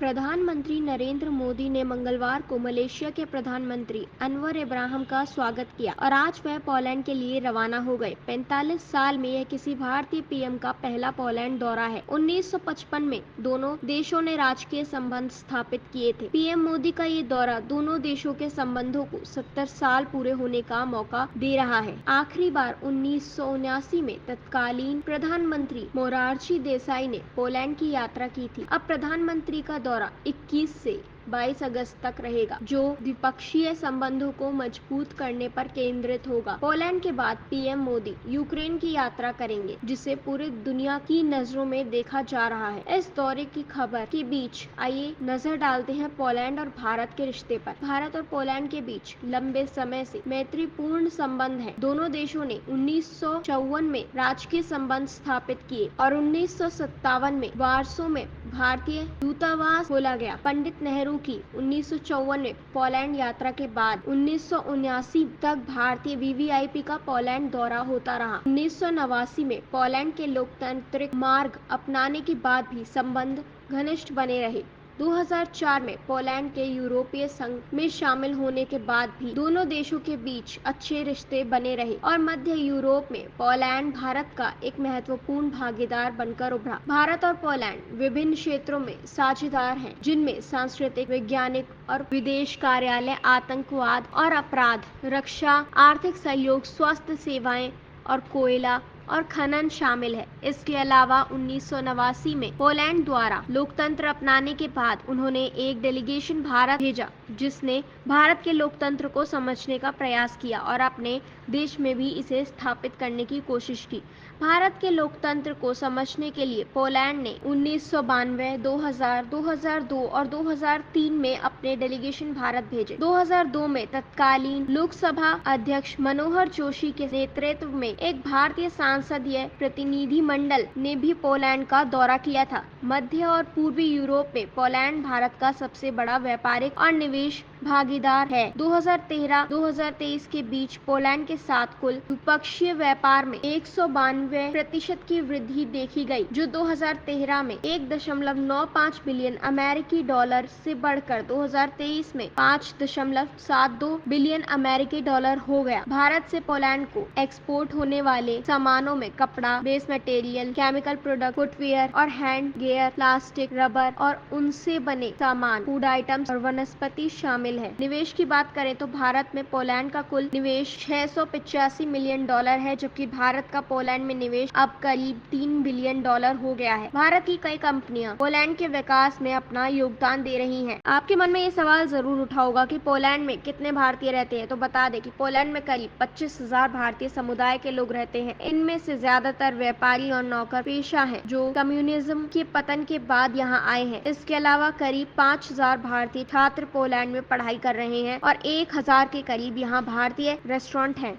प्रधानमंत्री नरेंद्र मोदी ने मंगलवार को मलेशिया के प्रधानमंत्री अनवर इब्राहिम का स्वागत किया और आज वह पोलैंड के लिए रवाना हो गए। 45 साल में यह किसी भारतीय पीएम का पहला पोलैंड दौरा है। 1955 में दोनों देशों ने राजकीय संबंध स्थापित किए थे। पीएम मोदी का ये दौरा दोनों देशों के संबंधों को 70 साल पूरे होने का मौका दे रहा है। आखिरी बार 1979 में तत्कालीन प्रधानमंत्री मोरारजी देसाई ने पोलैंड की यात्रा की थी। अब प्रधानमंत्री का दौरा 21 से 22 अगस्त तक रहेगा, जो द्विपक्षीय संबंधों को मजबूत करने पर केंद्रित होगा। पोलैंड के बाद पीएम मोदी यूक्रेन की यात्रा करेंगे, जिसे पूरी दुनिया की नजरों में देखा जा रहा है। इस दौरे की खबर के बीच आइए नजर डालते हैं पोलैंड और भारत के रिश्ते पर। भारत और पोलैंड के बीच लंबे समय से मैत्रीपूर्ण संबंध है। दोनों देशों ने 1954 में राजकीय संबंध स्थापित किए और 1957 में वार्सो में भारतीय दूतावास खोला गया। पंडित नेहरू की 1954 में पोलैंड यात्रा के बाद 1979 तक भारतीय वीवीआईपी का पोलैंड दौरा होता रहा। 1989 में पोलैंड के लोकतांत्रिक मार्ग अपनाने के बाद भी संबंध घनिष्ठ बने रहे। 2004 में पोलैंड के यूरोपीय संघ में शामिल होने के बाद भी दोनों देशों के बीच अच्छे रिश्ते बने रहे और मध्य यूरोप में पोलैंड भारत का एक महत्वपूर्ण भागीदार बनकर उभरा। भारत और पोलैंड विभिन्न क्षेत्रों में साझेदार हैं, जिनमें सांस्कृतिक, वैज्ञानिक और विदेश कार्यालय, आतंकवाद और अपराध, रक्षा, आर्थिक सहयोग, स्वास्थ्य सेवाएं और कोयला और खनन शामिल है। इसके अलावा 1989 में पोलैंड द्वारा लोकतंत्र अपनाने के बाद उन्होंने एक डेलीगेशन भारत भेजा, जिसने भारत के लोकतंत्र को समझने का प्रयास किया और अपने देश में भी इसे स्थापित करने की कोशिश की। भारत के लोकतंत्र को समझने के लिए पोलैंड ने 1992, 2000, 2002 और 2003 में अपने डेलीगेशन भारत भेजे। 2002 में तत्कालीन लोकसभा अध्यक्ष मनोहर जोशी के नेतृत्व में एक भारतीय संसदीय प्रतिनिधि मंडल ने भी पोलैंड का दौरा किया था। मध्य और पूर्वी यूरोप में पोलैंड भारत का सबसे बड़ा व्यापारिक और निवेश भागीदार है। 2013-2023 के बीच पोलैंड के साथ कुल द्विपक्षीय व्यापार में 192% की वृद्धि देखी गई, जो 2013 में 1.95 बिलियन अमेरिकी डॉलर से बढ़कर 2023 में 5.72 बिलियन अमेरिकी डॉलर हो गया। भारत से पोलैंड को एक्सपोर्ट होने वाले सामानों में कपड़ा, base material, chemical product, footwear और हैंड गियर, प्लास्टिक, रबर और उनसे बने सामान, फूड आइटम्स और वनस्पति शामिल है। निवेश की बात करें तो भारत में पोलैंड का कुल निवेश 685 मिलियन डॉलर है, जबकि भारत का पोलैंड में निवेश अब करीब 3 बिलियन डॉलर हो गया है। भारत की कई कंपनियां पोलैंड के विकास में अपना योगदान दे रही हैं। आपके मन में ये सवाल जरूर उठा होगा कि पोलैंड में कितने भारतीय रहते हैं, तो बता दें कि पोलैंड में करीब 25,000 भारतीय समुदाय के लोग रहते हैं। इनमें से ज्यादातर व्यापारी और नौकर पेशा हैं, जो कम्युनिज्म के पतन के बाद यहाँ आए हैं। इसके अलावा करीब 5,000 भारतीय छात्र पोलैंड में पढ़ाई कर रहे हैं और 1,000 के करीब यहाँ भारतीय रेस्टोरेंट हैं।